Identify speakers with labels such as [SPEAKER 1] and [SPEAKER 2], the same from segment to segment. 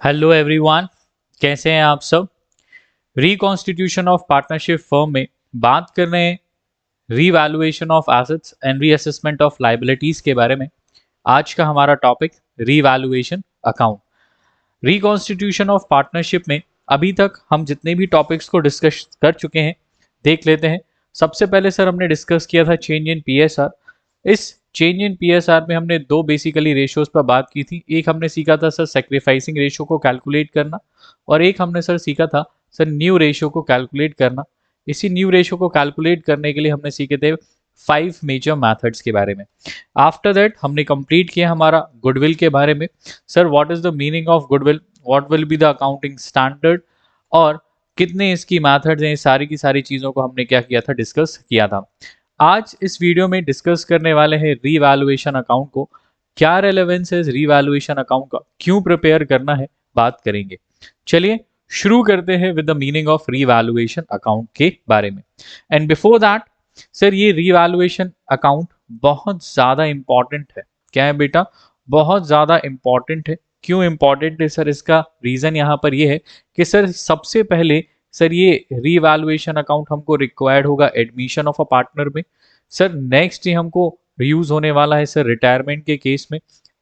[SPEAKER 1] Hello everyone, कैसे हैं आप सब। रिकॉन्स्टिट्यूशन ऑफ पार्टनरशिप फर्म में बात कर रहे हैं revaluation of assets and reassessment of liabilities के बारे में। आज का हमारा topic revaluation account. Reconstitution of partnership में अभी तक हम जितने भी टॉपिक्स को डिस्कस कर चुके हैं देख लेते हैं। सबसे पहले सर हमने डिस्कस किया था चेंज इन पीएसआर। इस चेंज इन पीएसआर में हमने दो बेसिकली रेशियोज पर बात की थी। एक हमने सीखा था सर सेक्रीफाइसिंग रेशियो को कैलकुलेट करना, और एक हमने सर सीखा था सर न्यू रेशियो को कैलकुलेट करना। इसी न्यू रेशियो को कैलकुलेट करने के लिए हमने सीखे थे 5 मेजर मेथड्स के बारे में। आफ्टर दैट हमने कंप्लीट किया हमारा गुडविल के बारे में। Sir what is the meaning of goodwill, what will be the accounting standard, और कितने इसकी मेथड्स हैं, सारी की सारी चीज़ों को हमने क्या किया था, डिस्कस किया था। आज इस वीडियो में डिस्कस करने वाले हैं रीवैल्यूएशन अकाउंट को, क्या रेलेवेंस है रीवैल्यूएशन अकाउंट का, क्यों प्रिपेयर करना है, बात करेंगे। चलिए शुरू करते हैं with the meaning of revaluation account के बारे में। एंड बिफोर दैट सर ये रीवैल्यूएशन अकाउंट बहुत ज़्यादा इंपॉर्टेंट है। क्या है बेटा, बहुत ज़्यादा इंपॉर्टेंट है। क्यों इंपॉर्टेंट है सर, इसका रीज़न यहाँ पर ये है कि सर सबसे पहले सर ये रीवैल्यूएशन अकाउंट हमको रिक्वायर्ड होगा एडमिशन ऑफ अ पार्टनर में। सर नेक्स्ट ये हमको यूज होने वाला है सर रिटायरमेंट के केस में।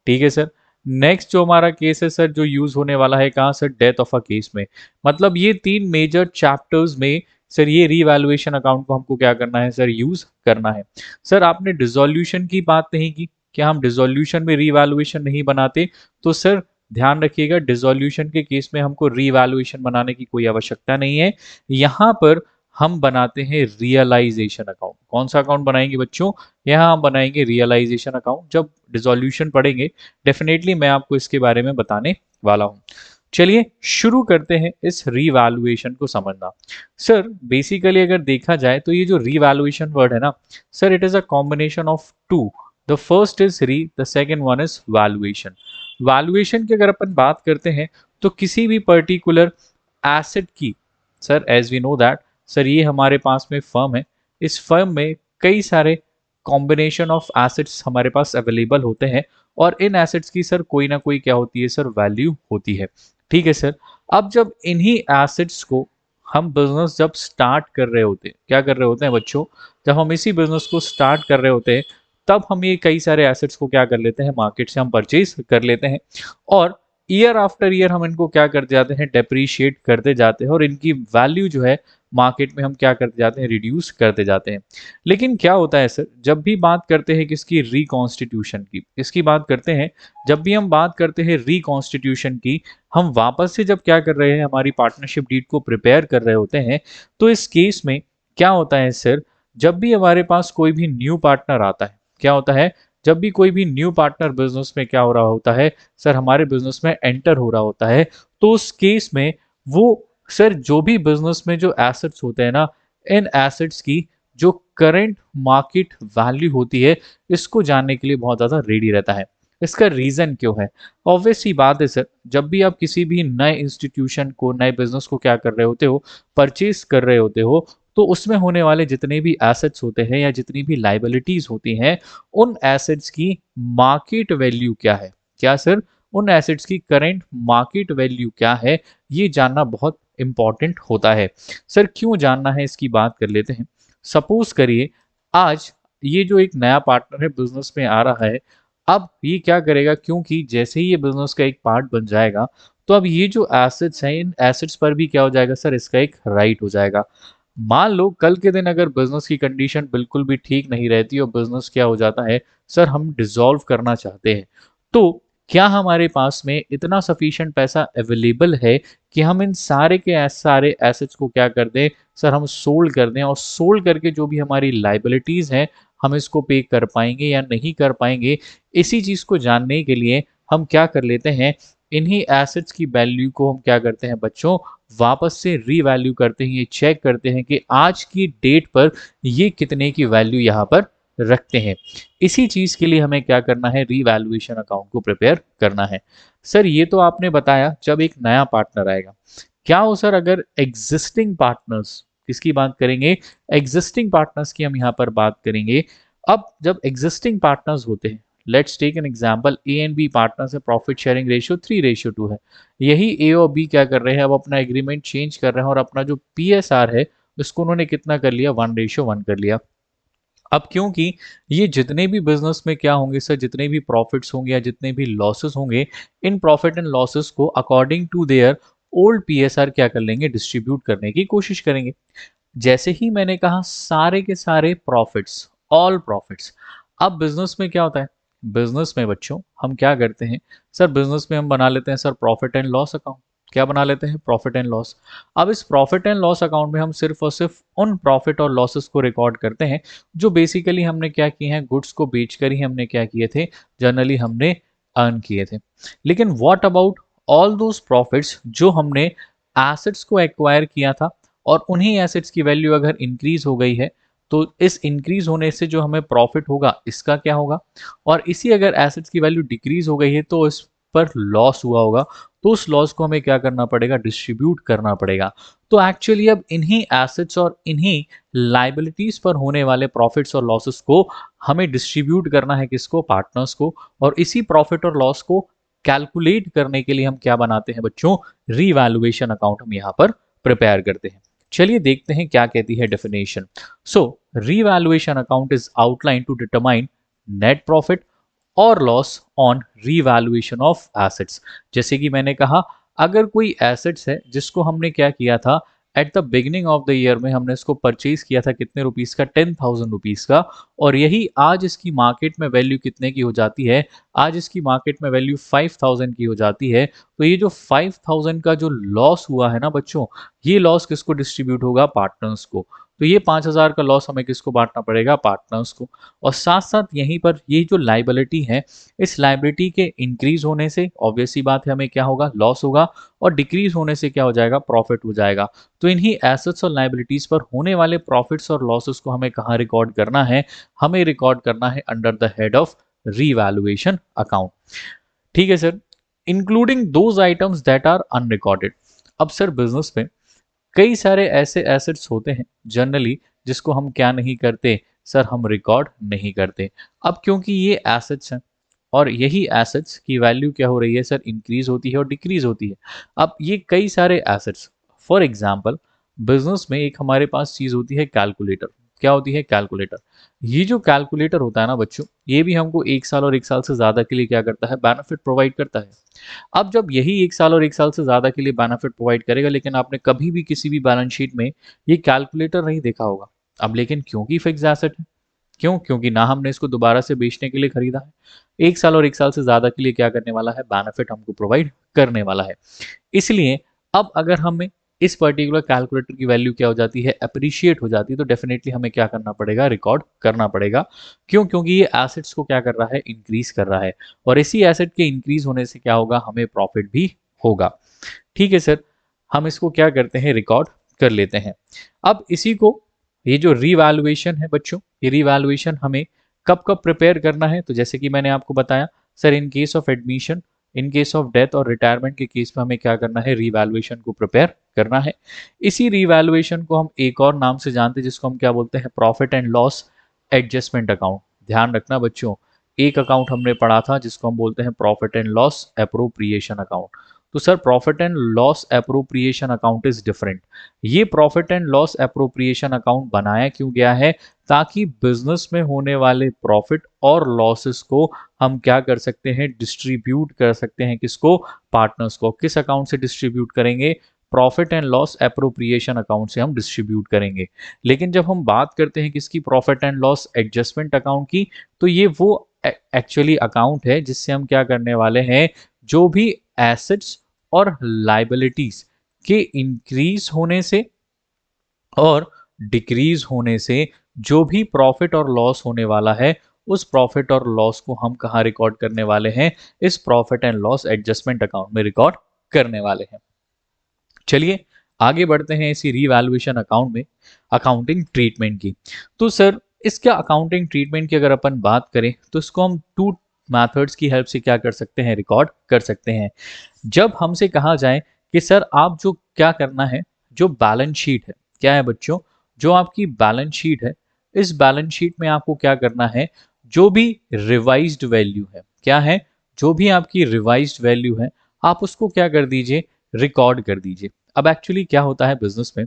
[SPEAKER 1] ठीक है सर। नेक्स्ट जो हमारा केस है सर जो यूज होने वाला है कहाँ sir, death of a case में। मतलब ये 3 मेजर चैप्टर्स में सर ये रीवैल्यूएशन अकाउंट को हमको क्या करना है सर, यूज करना है। सर आपने डिसोल्यूशन की बात नहीं की, क्या हम डिसोल्यूशन में रीवैल्यूएशन नहीं बनाते? तो सर ध्यान रखिएगा डिसोल्यूशन के केस में हमको रीवैल्यूएशन बनाने की कोई आवश्यकता नहीं है। यहाँ पर हम बनाते हैं रियलाइजेशन अकाउंट। कौन सा अकाउंट बनाएंगे बच्चों, यहाँ हम बनाएंगे रियलाइजेशन अकाउंट। जब डिसोल्यूशन पढ़ेंगे डेफिनेटली मैं आपको इसके बारे में बताने वाला हूँ। चलिए शुरू करते हैं इस रीवैल्यूएशन को समझना। सर बेसिकली अगर देखा जाए तो ये जो रीवैल्यूएशन वर्ड है ना sir, it is a combination of two. The first is re, the second one is valuation. Valuation की अगर अपन बात करते हैं तो किसी भी पर्टिकुलर एसेट की, sir as we know that sir ये हमारे पास में फर्म है। इस फर्म में कई सारे कॉम्बिनेशन ऑफ एसेट्स हमारे पास अवेलेबल होते हैं, और इन एसेट्स की सर कोई ना कोई क्या होती है सर, वैल्यू होती है। ठीक है सर। अब जब इन्हीं एसेट्स को हम बिजनेस जब स्टार्ट कर रहे होते हैं, क्या कर रहे होते हैं बच्चों, जब हम इसी बिजनेस को स्टार्ट कर रहे होते हैं तब हम ये कई सारे एसेट्स को क्या कर लेते हैं, मार्केट से हम परचेज कर लेते हैं, और ईयर आफ्टर ईयर हम इनको क्या करते जाते हैं, डेप्रीशिएट करते जाते हैं, और इनकी वैल्यू जो है मार्केट में हम क्या करते जाते हैं, रिड्यूस करते जाते हैं। लेकिन क्या होता है सर, जब भी बात करते हैं किसकी, रिकॉन्स्टिट्यूशन की, किसकी बात करते हैं, जब भी हम बात करते हैं रिकॉन्स्टिट्यूशन की, हम वापस से जब क्या कर रहे हैं, हमारी पार्टनरशिप डीड को प्रिपेयर कर रहे होते हैं, तो इस केस में क्या होता है सर, जब भी हमारे पास कोई भी न्यू पार्टनर आता है, क्या होता है, जब भी कोई भी न्यू पार्टनर बिजनेस में क्या हो रहा होता है सर, हमारे बिजनेस में एंटर हो रहा होता है, तो उस केस में वो सर जो भी बिजनेस में जो एसेट्स होते हैं ना, इन एसेट्स की जो करंट मार्केट वैल्यू होती है, इसको जानने के लिए बहुत ज़्यादा रेडी रहता है। इसका रीज़न क्यों है, ऑब्वियस सी बात है सर, जब भी आप किसी भी नए इंस्टीट्यूशन को, नए बिजनेस को क्या कर रहे होते हो, परचेज कर रहे होते हो, तो उसमें होने वाले जितने भी एसेट्स होते हैं या जितनी भी लाइबिलिटीज होती हैं, उन एसेट्स की मार्केट वैल्यू क्या है, क्या सर, उन एसेट्स की करंट मार्केट वैल्यू क्या है, ये जानना बहुत इंपॉर्टेंट होता है। सर क्यों जानना है, इसकी बात कर लेते हैं। सपोज करिए आज ये जो एक नया पार्टनर है बिजनेस में आ रहा है, अब ये क्या करेगा, क्योंकि जैसे ही ये बिजनेस का एक पार्ट बन जाएगा, तो अब ये जो एसेट्स हैं, इन एसेट्स पर भी क्या हो जाएगा सर, इसका एक राइट हो जाएगा। मान लो कल के दिन अगर बिजनेस की कंडीशन बिल्कुल भी ठीक नहीं रहती और बिजनेस क्या हो जाता है सर, हम डिसॉल्व करना चाहते हैं, तो क्या हमारे पास में इतना सफिशिएंट पैसा अवेलेबल है कि हम इन सारे के सारे एसेट्स को क्या कर दें सर, हम सोल्ड कर दें, और सोल्ड करके जो भी हमारी लाइबिलिटीज हैं हम इसको पे कर पाएंगे या नहीं कर पाएंगे। इसी चीज को जानने के लिए हम क्या कर लेते हैं, इन्हीं एसेट्स की वैल्यू को हम क्या करते हैं बच्चों, वापस से रीवैल्यू करते हैं, ये चेक करते हैं कि आज की डेट पर ये कितने की वैल्यू यहाँ पर रखते हैं। इसी चीज के लिए हमें क्या करना है, रीवैल्यूएशन अकाउंट को प्रिपेयर करना है। सर ये तो आपने बताया जब एक नया पार्टनर आएगा, क्या हो सर अगर एग्जिस्टिंग पार्टनर्स, किसकी बात करेंगे, एग्जिस्टिंग पार्टनर्स की हम यहाँ पर बात करेंगे। अब जब एग्जिस्टिंग पार्टनर्स होते हैं, let's take an example, A and B partners है, प्रॉफिट शेयरिंग रेशियो 3:2 है। यही ए और बी क्या कर रहे हैं, अब अपना एग्रीमेंट चेंज कर रहे हैं और अपना जो पीएसआर है उसको उन्होंने कितना कर लिया, 1:1 कर लिया। अब क्योंकि ये जितने भी बिजनेस में क्या होंगे सर, जितने भी प्रॉफिट्स होंगे या जितने भी लॉसेस होंगे, इन प्रॉफिट एंड लॉसेस को according to their old PSR क्या कर लेंगे, डिस्ट्रीब्यूट करने की कोशिश करेंगे। जैसे ही मैंने कहा सारे के सारे प्रॉफिट्स, ऑल प्रॉफिट्स। अब बिजनेस में क्या होता है, बिजनेस में बच्चों हम क्या करते हैं सर, बिजनेस में हम बना लेते हैं sir profit and loss account. क्या बना लेते हैं, प्रॉफिट एंड लॉस। अब इस प्रॉफिट एंड लॉस अकाउंट में हम सिर्फ और सिर्फ उन प्रॉफिट और लॉसेस को रिकॉर्ड करते हैं जो बेसिकली हमने क्या किए हैं, गुड्स को बेचकर ही हमने क्या किए थे, जनरली हमने अर्न किए थे। लेकिन what about all those profits जो हमने एसेट्स को एक्वायर किया था, और उन्हीं एसेट्स की वैल्यू अगर इंक्रीज हो गई है तो इस इंक्रीज होने से जो हमें प्रॉफिट होगा इसका क्या होगा, और इसी अगर एसेट्स की वैल्यू डिक्रीज हो गई है तो इस पर लॉस हुआ होगा, तो उस लॉस को हमें क्या करना पड़ेगा, डिस्ट्रीब्यूट करना पड़ेगा। तो एक्चुअली अब इन्हीं एसेट्स और इन्हीं लाइबिलिटीज पर होने वाले प्रॉफिट्स और लॉसेस को हमें डिस्ट्रीब्यूट करना है, किसको, पार्टनर्स को। और इसी प्रॉफिट और लॉस को कैलकुलेट करने के लिए हम क्या बनाते हैं बच्चों, रीवैल्यूएशन अकाउंट हम यहाँ पर प्रिपेयर करते हैं। चलिए देखते हैं क्या कहती है definition. So revaluation account is outline to determine net profit और loss on revaluation of assets. जैसे कि मैंने कहा, अगर कोई एसेट्स है जिसको हमने क्या किया था, at the beginning of the year में हमने इसको परचेज किया था कितने रुपीस का, 10,000 रुपीस का, और यही आज इसकी मार्केट में वैल्यू कितने की हो जाती है, आज इसकी मार्केट में वैल्यू 5,000 की हो जाती है। तो ये जो 5,000 का जो लॉस हुआ है ना बच्चों, ये लॉस किसको डिस्ट्रीब्यूट होगा, पार्टनर्स को। तो ये 5,000 का लॉस हमें किसको बांटना पड़ेगा, पार्टनर्स को। और साथ साथ यहीं पर ये जो लाइबिलिटी है, इस लाइबिलिटी के इंक्रीज होने से ऑब्वियस सी बात है हमें क्या होगा, लॉस होगा, और डिक्रीज होने से क्या हो जाएगा, प्रॉफिट हो जाएगा। तो इन्हीं एसेट्स और लाइबिलिटीज पर होने वाले प्रॉफिट्स और लॉसेस को हमें कहाँ रिकॉर्ड करना है, हमें रिकॉर्ड करना है under the head of revaluation account. ठीक है sir, including those items that are unrecorded. अब सर बिजनेस में कई सारे ऐसे एसेट्स होते हैं जनरली जिसको हम क्या नहीं करते सर, हम रिकॉर्ड नहीं करते। अब क्योंकि ये एसेट्स हैं और यही एसेट्स की वैल्यू क्या हो रही है सर, इंक्रीज होती है और डिक्रीज होती है। अब ये कई सारे एसेट्स, फॉर एग्जांपल बिजनेस में एक हमारे पास चीज होती है कैलकुलेटर। क्या होती है, कैलकुलेटर। ये जो कैलकुलेटर होता है ना बच्चों, ये भी हमको 1 साल और 1 साल से ज्यादा के लिए क्या करता है, बेनिफिट प्रोवाइड करता है। अब जब यही 1 साल और 1 साल से ज्यादा के लिए बेनिफिट प्रोवाइड करेगा, लेकिन आपने कभी भी किसी भी बैलेंस शीट में ये कैलकुलेटर नहीं देखा होगा। अब लेकिन क्योंकि फिक्स एसेट है, क्यों, क्योंकि ना हमने इसको दोबारा से बेचने के लिए खरीदा है, 1 साल और 1 साल से ज्यादा के लिए क्या करने वाला है, बेनिफिट हमको प्रोवाइड करने वाला है। इसलिए अब अगर हमें इस पर्टिकुलर कैलकुलेटर की वैल्यू क्या हो जाती है, अप्रिशिएट हो जाती है, तो डेफिनेटली हमें क्या करना पड़ेगा, रिकॉर्ड करना पड़ेगा। क्यों, क्योंकि ये एसेट्स को क्या कर रहा है, इंक्रीज कर रहा है, और इसी एसेट के इंक्रीज होने से क्या होगा, हमें प्रॉफिट भी होगा। ठीक है सर, हम इसको क्या करते हैं, रिकॉर्ड कर लेते हैं। अब इसी को, ये जो रीवैल्यूएशन है बच्चों, ये रीवैल्यूएशन हमें कब कब प्रिपेयर करना है, तो जैसे कि मैंने आपको बताया sir, in case of admission, in case of death और रिटायरमेंट के केस में हमें क्या करना है, रीवैल्यूएशन को प्रिपेयर करना है। इसी रीवैल्यूएशन को हम एक और नाम से जानते हैं जिसको हम क्या बोलते हैं, profit and loss adjustment account. ध्यान रखना बच्चों, एक अकाउंट हमने पढ़ा था जिसको हम बोलते हैं profit and loss appropriation account. तो sir profit and loss appropriation account is different. ये profit and loss appropriation account बनाया क्यों गया है, ताकि बिजनेस में होने वाले प्रॉफिट और लॉसेस को हम क्या कर सकते हैं, डिस्ट्रीब्यूट कर सकते हैं, किसको, पार्टनर्स को। किस अकाउंट से डिस्ट्रीब्यूट करेंगे, profit and loss appropriation account से हम डिस्ट्रीब्यूट करेंगे। लेकिन जब हम बात करते हैं किसकी, profit and loss adjustment account की, तो ये वो एक्चुअली अकाउंट है जिससे हम क्या करने वाले हैं, जो भी एसेट्स और लाइबिलिटीज के इंक्रीज होने से और डिक्रीज होने से जो भी प्रॉफिट और लॉस होने वाला है, उस प्रॉफिट और लॉस को हम कहाँ रिकॉर्ड करने वाले हैं, इस profit and loss adjustment account में रिकॉर्ड करने वाले हैं। चलिए आगे बढ़ते हैं इसी रीवैल्यूएशन अकाउंट में अकाउंटिंग ट्रीटमेंट की। तो सर इसका अकाउंटिंग ट्रीटमेंट की अगर अपन बात करें तो इसको हम टू मेथड्स की हेल्प से क्या कर सकते हैं, रिकॉर्ड कर सकते हैं। जब हमसे कहा जाए कि सर आप जो क्या करना है, जो बैलेंस शीट है, क्या है बच्चों, जो आपकी बैलेंस शीट है, इस बैलेंस शीट में आपको क्या करना है, जो भी रिवाइज्ड वैल्यू है, क्या है, जो भी आपकी रिवाइज्ड वैल्यू है आप उसको क्या कर दीजिए, रिकॉर्ड कर दीजिए। अब एक्चुअली क्या होता है बिजनेस में,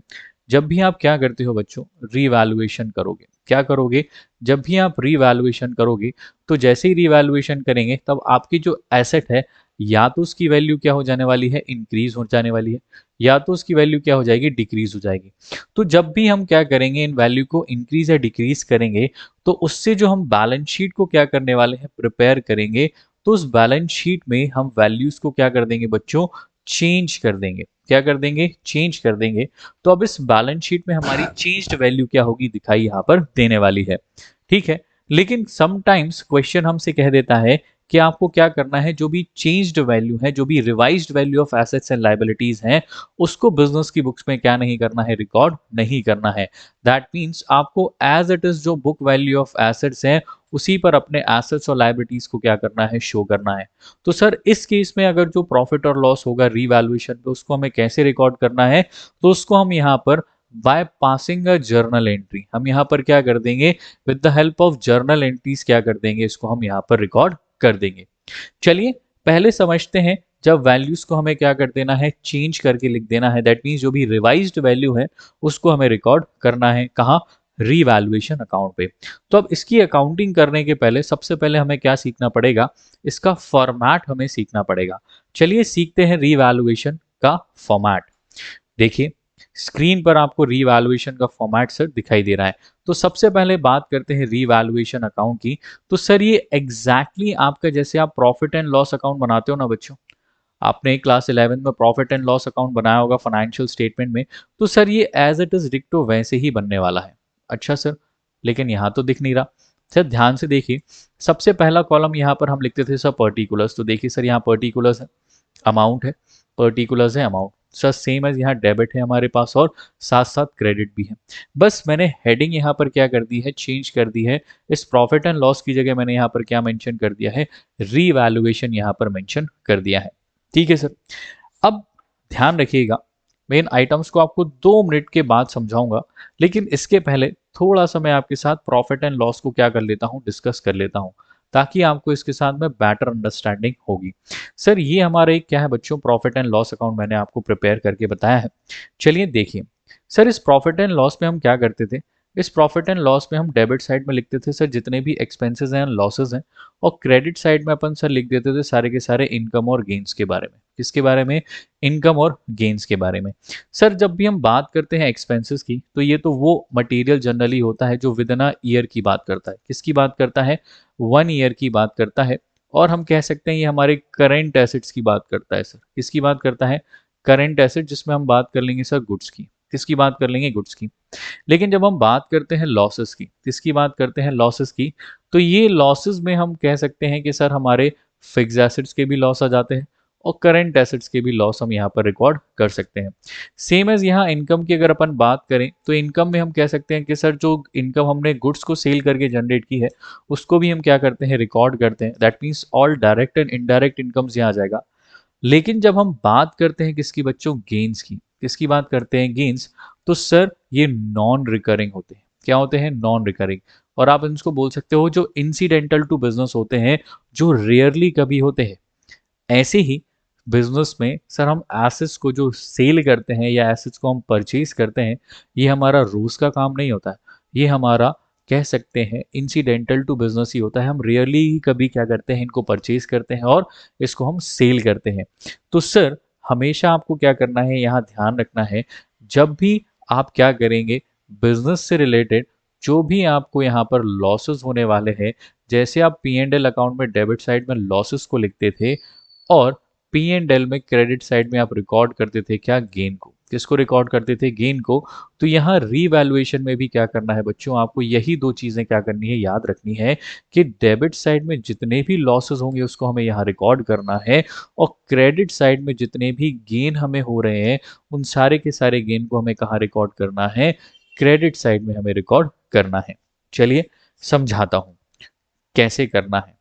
[SPEAKER 1] जब भी आप क्या करते हो बच्चों, रीवैल्यूएशन करोगे, क्या करोगे, जब भी आप रीवैल्यूएशन करोगे तो जैसे ही रीवैल्यूएशन करेंगे तब आपकी जो एसेट है या तो उसकी वैल्यू क्या हो जाने वाली है, इंक्रीज हो जाने वाली है, या तो उसकी वैल्यू क्या हो जाएगी, डिक्रीज हो जाएगी। तो जब भी हम क्या करेंगे, इन वैल्यू को इंक्रीज या डिक्रीज करेंगे तो उससे जो हम बैलेंस शीट को क्या करने वाले हैं, प्रिपेयर करेंगे, तो उस बैलेंस शीट में हम वैल्यूज को क्या कर देंगे बच्चों, चेंज कर देंगे। क्या कर देंगे, चेंज कर देंगे। तो अब इस बैलेंस शीट में हमारी चेंज्ड वैल्यू क्या होगी, दिखाई यहाँ पर देने वाली है। ठीक है, लेकिन समटाइम्स क्वेश्चन हमसे कह देता है कि आपको क्या करना है, जो भी चेंज्ड वैल्यू है, जो भी revised value of assets and liabilities हैं, उसको बिजनेस की बुक्स में क्या नहीं करना है, रिकॉर्ड नहीं करना है। दैट मीन्स आपको एज इट इज जो बुक वैल्यू ऑफ एसेट्स है उसी पर अपने एसेट्स और लायबिलिटीज को क्या करना है, शो करना है। तो सर इस केस में अगर जो प्रॉफिट और लॉस होगा रीवैल्यूएशन पे, उसको हमें कैसे रिकॉर्ड करना है, तो उसको हम यहाँ पर by passing a journal entry, हम यहाँ पर क्या कर देंगे, with the help of journal entries क्या कर देंगे, इसको हम यहाँ पर रिकॉर्ड कर देंगे। चलिए पहले समझते हैं, जब वैल्यूज को हमें क्या कर देना है, चेंज करके लिख देना है, दैट मीन्स जो भी रिवाइज्ड वैल्यू है उसको हमें रिकॉर्ड करना है, कहाँ, रीवैल्यूएशन अकाउंट पे। तो अब इसकी अकाउंटिंग करने के पहले सबसे पहले हमें क्या सीखना पड़ेगा, इसका फॉर्मेट हमें सीखना पड़ेगा। चलिए सीखते हैं रीवैल्यूएशन का फॉर्मेट। देखिए स्क्रीन पर आपको रीवैल्यूएशन का फॉर्मेट सर दिखाई दे रहा है। तो सबसे पहले बात करते हैं रीवैल्यूएशन अकाउंट की। तो सर ये एग्जैक्टली आपका जैसे आप प्रॉफिट एंड लॉस अकाउंट बनाते हो ना बच्चों, आपने क्लास 11 में प्रॉफिट एंड लॉस अकाउंट बनाया होगा फाइनेंशियल स्टेटमेंट में, तो सर ये एज इट इज डिक्टो वैसे ही बनने वाला है। अच्छा सर, लेकिन यहाँ तो दिख नहीं रहा। सर ध्यान से देखिए, सबसे पहला कॉलम यहाँ पर हम लिखते थे सर पर्टिकुलर्स, तो देखिए सर यहाँ पर्टिकुलर्स है, अमाउंट है, पर्टिकुलर्स है, अमाउंट। सर सेम एज यहाँ डेबिट है हमारे पास और साथ साथ क्रेडिट भी है। बस मैंने हेडिंग यहाँ पर क्या कर दी है, चेंज कर दी है। इस प्रॉफिट एंड लॉस की जगह मैंने यहाँ पर क्या मेंशन कर दिया है, रीवैल्यूएशन यहाँ पर मेंशन कर दिया है। ठीक है सर, अब ध्यान रखिएगा, मेन आइटम्स को आपको 2 मिनट के बाद समझाऊंगा, लेकिन इसके पहले थोड़ा सा मैं आपके साथ प्रॉफिट एंड लॉस को क्या कर लेता हूं, डिस्कस कर लेता हूं, ताकि आपको इसके साथ में बेटर अंडरस्टैंडिंग होगी। सर ये हमारे क्या है बच्चों, प्रॉफिट एंड लॉस अकाउंट मैंने आपको प्रिपेयर करके बताया है। चलिए देखिए, सर इस प्रॉफिट एंड लॉस में हम क्या करते थे, इस प्रॉफिट एंड लॉस में हम डेबिट साइड में लिखते थे सर जितने भी एक्सपेंसेस हैं, लॉसेस हैं, और क्रेडिट साइड में अपन सर लिख देते थे सारे के सारे इनकम और गेन्स के बारे में। किसके बारे में, इनकम और गेन्स के बारे में। सर जब भी हम बात करते हैं एक्सपेंसेस की, तो ये तो वो मटेरियल जनरली होता है जो विद इन अ ईयर की बात करता है। किसकी बात करता है, 1 ईयर की बात करता है। और हम कह सकते हैं ये हमारे करेंट एसेट्स की बात करता है सर। किसकी बात करता है, करेंट एसेट, जिसमें हम बात कर लेंगे सर गुड्स की। किसकी बात कर लेंगे, गुड्स की। लेकिन जब हम बात करते हैं लॉसेस की, किसकी बात करते हैं, लॉसेस की, तो ये लॉसेस में हम कह सकते हैं कि सर हमारे फिक्स एसेट्स के भी लॉस आ जाते हैं और करंट एसेट्स के भी लॉस हम यहाँ पर रिकॉर्ड कर सकते हैं। सेम एज यहाँ इनकम की अगर अपन बात करें, तो इनकम में हम कह सकते हैं कि सर जो इनकम हमने गुड्स को सेल करके जनरेट की है उसको भी हम क्या करते हैं, रिकॉर्ड करते हैं। That means all direct and indirect incomes यहाँ आ जाएगा। लेकिन जब हम बात करते हैं किसकी बच्चों, गेन्स की, किसकी बात करते हैं, गेन्स, तो सर ये नॉन रिकरिंग होते हैं। क्या होते हैं, नॉन रिकरिंग। और आप इनको बोल सकते हो जो इंसिडेंटल टू बिजनेस होते हैं, जो रेयरली कभी होते हैं। ऐसे ही बिजनेस में सर हम एसेट्स को जो सेल करते हैं या एसेट्स को हम परचेज करते हैं, ये हमारा रोज का काम नहीं होता है। ये हमारा कह सकते हैं इंसिडेंटल टू बिजनेस ही होता है। हम रेयरली ही कभी क्या करते हैं, इनको परचेज करते हैं और इसको हम सेल करते हैं। तो सर हमेशा आपको क्या करना है, यहाँ ध्यान रखना है, जब भी आप क्या करेंगे, बिजनेस से रिलेटेड जो भी आपको यहाँ पर लॉसेस होने वाले हैं, जैसे आप पी एंड एल अकाउंट में डेबिट साइड में लॉसेस को लिखते थे और पी एंड एल में क्रेडिट साइड में आप रिकॉर्ड करते थे क्या, गेन को। किसको रिकॉर्ड करते थे, गेन को। तो यहाँ रीवैल्यूएशन में भी क्या करना है बच्चों, आपको यही 2 चीजें क्या करनी है, याद रखनी है कि डेबिट साइड में जितने भी लॉसेस होंगे उसको हमें यहाँ रिकॉर्ड करना है, और क्रेडिट साइड में जितने भी गेन हमें हो रहे हैं उन सारे के सारे गेन को हमें कहाँ रिकॉर्ड करना है, क्रेडिट साइड में हमें रिकॉर्ड करना है। चलिए समझाता हूं कैसे करना है।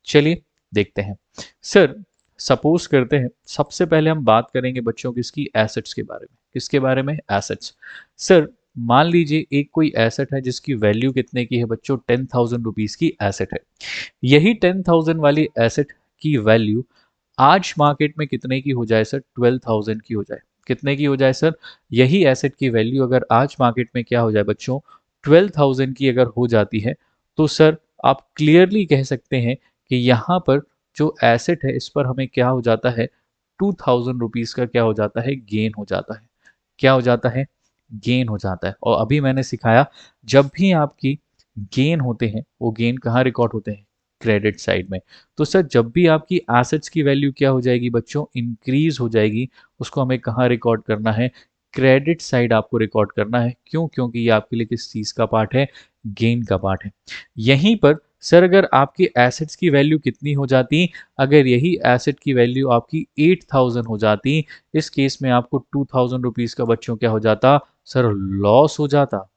[SPEAKER 1] चलिए देखते हैं। सर सपोज करते हैं, सबसे पहले हम बात करेंगे बच्चों किसकी, एसेट्स के बारे में। किसके बारे में, एसेट्स। सर मान लीजिए एक कोई एसेट है जिसकी वैल्यू कितने की है बच्चों, 10,000 रुपीज की एसेट है। यही 10,000 वाली एसेट की वैल्यू आज मार्केट में कितने की हो जाए सर, 12,000 की हो जाए। कितने की हो जाए सर, यही एसेट की वैल्यू अगर आज मार्केट में क्या हो जाए बच्चों, 12,000 की अगर हो जाती है, तो सर आप क्लियरली कह सकते हैं कि यहाँ पर जो एसेट है इस पर हमें क्या हो जाता है, 2,000 रुपीज का क्या हो जाता है, गेन हो जाता है। क्या हो जाता है, गेन हो जाता है। और अभी मैंने सिखाया जब भी आपकी गेन होते हैं वो गेन कहाँ रिकॉर्ड होते हैं, क्रेडिट साइड में। तो सर जब भी आपकी एसेट्स की वैल्यू क्या हो जाएगी बच्चों, इंक्रीज हो जाएगी, उसको हमें कहाँ रिकॉर्ड करना है, क्रेडिट साइड आपको रिकॉर्ड करना है। क्यों, क्योंकि ये आपके लिए किस चीज का पार्ट है, गेन का पार्ट है। यहीं पर सर अगर आपकी एसेट्स की वैल्यू कितनी हो जाती, अगर यही एसेट की वैल्यू आपकी 8,000 हो जाती, इस केस में आपको 2,000 रुपीज का बच्चों क्या हो जाता, सर लॉस हो जाता।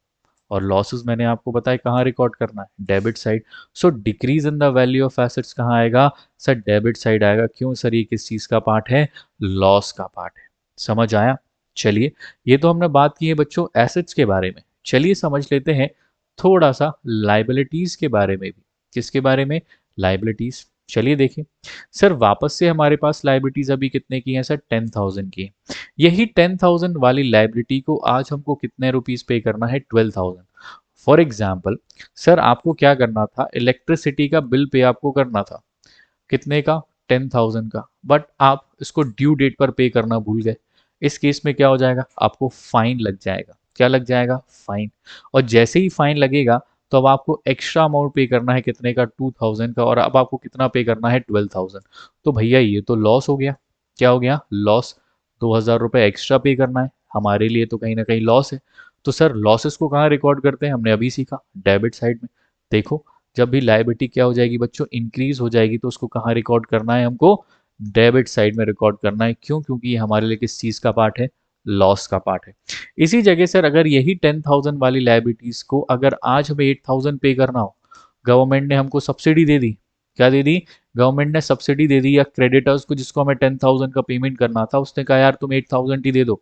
[SPEAKER 1] और लॉसेस मैंने आपको बताया कहाँ रिकॉर्ड करना है, debit side. So decrease in the value of assets कहाँ आएगा सर, डेबिट साइड आएगा। क्यों सर, ये किस चीज का पार्ट है, लॉस का पार्ट है। समझ आया। चलिए, ये तो हमने बात की है बच्चों एसेट्स के बारे में। चलिए समझ लेते हैं थोड़ा सा लाइबिलिटीज के बारे में भी। किसके बारे में, लाइबिलिटीज। चलिए देखिए सर, वापस से हमारे पास लाइबिलिटीज अभी कितने की हैं सर, 10,000 की। यही 10,000 वाली लाइबिलिटी को आज हमको कितने रुपीस पे करना है, 12,000। फॉर एग्जाम्पल सर आपको क्या करना था, इलेक्ट्रिसिटी का बिल पे आपको करना था, कितने का, 10,000 का, बट आप इसको ड्यू डेट पर पे करना भूल गए। इस केस में क्या हो जाएगा, आपको फाइन लग जाएगा। क्या लग जाएगा, फाइन। और जैसे ही फाइन लगेगा तो अब आपको एक्स्ट्रा अमाउंट पे करना है, कितने का, 2,000 का, और अब आपको कितना पे करना है, 12,000। तो भैया ये तो लॉस हो गया। क्या हो गया, लॉस। 2,000 रुपये एक्स्ट्रा पे करना है, हमारे लिए तो कहीं ना कहीं लॉस है। तो सर लॉसेस को कहाँ रिकॉर्ड करते हैं, हमने अभी सीखा, डेबिट साइड में। देखो जब भी लाइबिलिटी क्या हो जाएगी बच्चों, इंक्रीज हो जाएगी, तो उसको कहाँ रिकॉर्ड करना है हमको, डेबिट साइड में रिकॉर्ड करना है। क्यों, क्योंकि ये हमारे लिए किस चीज का पार्ट है, लॉस का पार्ट है। इसी जगह सर अगर यही 10,000 वाली लाइबिलिटीज को अगर आज हमें 8,000 पे करना हो, गवर्नमेंट ने हमको सब्सिडी दे दी। क्या दे दी, गवर्नमेंट ने सब्सिडी दे दी, या क्रेडिटर्स को जिसको हमें 10,000 का पेमेंट करना था उसने कहा यार तुम 8,000 ही दे दो,